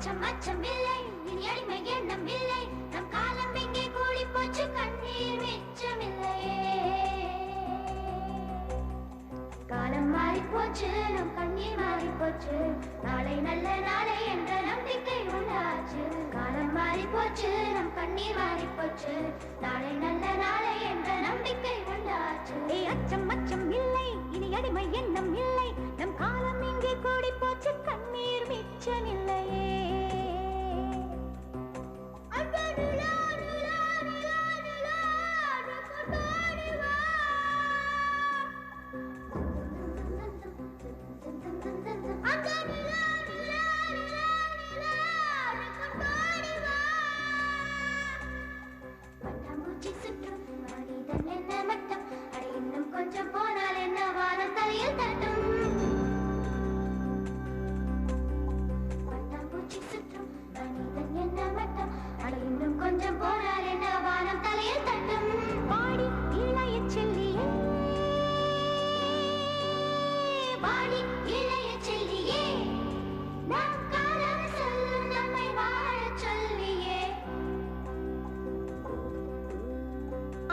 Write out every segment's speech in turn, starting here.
அச்சம் அச்சம் இல்லை, இனி அடிமை எண்ணம் இல்லை, நம் காலம் எங்கே கூடி போச்சு, கண்ணீர் மிச்சமில்லையே. காலம் மாறி போச்சு, நம் கண்ணீர் மாறி போச்சு, நாளை நல்ல நாளை என்ற நம்பிக்கை உண்டாச்சு. காலம் மாறி போச்சு, நம் கண்ணீர் மாறி போச்சு, நாளை நல்ல நாளை என்ற நம்பிக்கை உண்டாச்சு. அச்சம் அச்சம் இல்லை, இனி அடிமை எண்ணம் இல்லை, நம் காலம் இங்கே கூடி போச்சு, கண்ணீர் மிச்சமில்லையே. பட்டாம்பூச்சி சுற்றும் மனிதன் என்ன மட்டம், அட இன்னும் கொஞ்சம் போனால் என்ன வானம் தலையில் தட்டும். பட்டாம்பூச்சி சுற்றும் மனிதன் என்ன மட்டம், அட இன்னும் கொஞ்சம் போனால் என்ன வானம் தலையில் தட்டும். பாடி இளைய செல்லியே, பாடி இளைய செல்லியே, நம் காலம் சொல்லும் நம்மை வாழச் சொல்லியே.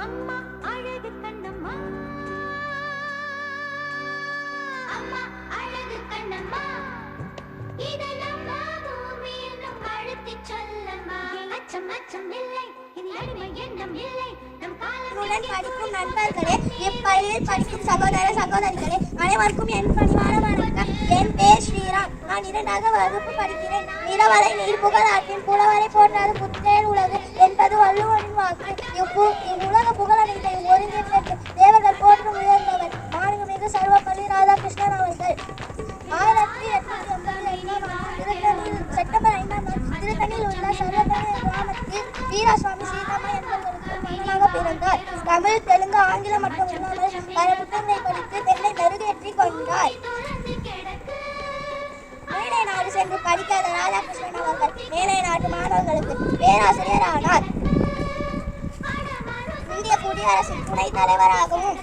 அம்மா அழகு கண்ணம்மா, அம்மா அழகு கண்ணம்மா, இதை நம்ம பூமி என்னும் அழுத்தி சொல்லம்மா. அச்சம் அச்சம் இல்லை, இனி அடிமை எண்ணம் இல்லை, நம் காலம் படிக்கும் நண்பர்களே, இப்பள்ளியில் படிக்கும் சகோதர சகோதரிகளே, அனைவருக்கும் என் பணிவான வணக்கம். என் பேர் ஸ்ரீராம். நான் 2ஆம் வகுப்பு படிக்கிறேன். நிறவரை நீர் புகழாற்றின் புலவரை போற்றாது புத்தேன் உலகு என்பது வள்ளுவரின் வாக்கு. இவ்வுலக புகழனைத்தை ஒருங்கிணைத்து தேவர்கள் போற்றும் உயர்ந்தவர் மாண்புமிகு சர்வப்பள்ளி ராதாகிருஷ்ணன் அவர்கள் 1882 செப்டம்பர் 5ஆம் நாள் திருத்தணியில் உள்ள சர்வப்பள்ளி கிராமத்தில் வீராசுவாமி சீதாமா என்பவருக்கு மகனாக பிறந்தார். தமிழ், தெலுங்கு, ஆங்கிலம் மற்றும் இல்லாமல் பல புத்தகங்களை படித்து பெண்ணை மெருகேற்றி கொண்டார். மேலை நாடு சென்று படிக்காத ராதாகிருஷ்ணன் அவர்கள் மேலை நாட்டு மாணவர்களுக்கு பேராசிரியர் ஆனார். இந்திய குடியரசின் துணைத் தலைவராகவும்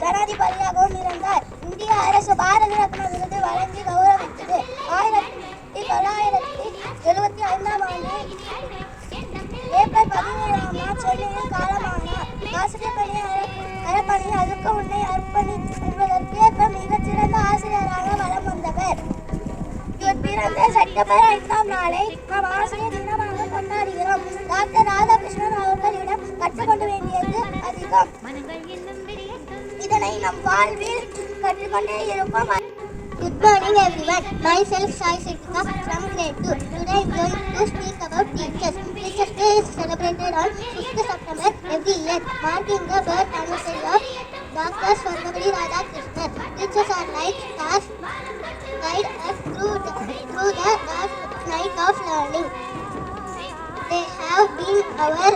ஜனாதிபதியாகவும் இருந்தார். இந்திய அரசு பாரத ரத்னா விருது வழங்கி கௌரவித்தது. 1975ஆம் ஆண்டு ஏப்ரல் 17ஆம் நாள் சென்னையில் காலமானார். ஆசிரியர் பணி அறப்பணி அதுக்கு உன்னை அர்ப்பணி என்பதற்கேற்ப மிகச்சிறந்த ஆசிரியராக வலம் வந்தவர். இவர் பிறந்த செப்டம்பர் 5ஆம் நாளை நாம் ஆசிரியர் தினமாக கொண்டாடுகிறோம். டாக்டர் ராதாகிருஷ்ணன் அவர்களிடம் கற்றுக்கொள்ள வேண்டியது அதிகம். இதனை நம் வாழ்வில் கற்றுக்கொண்டே இருப்போம். Good morning everyone. Myself Sai Siddhika from grade 2. Today I am going to speak about teachers. Teachers Day is celebrated on 5th September every year, marking the birth anniversary of Dr. Sarvapalli Radhakrishnan. Teachers are like stars, guide us through the dark night of learning. They have been our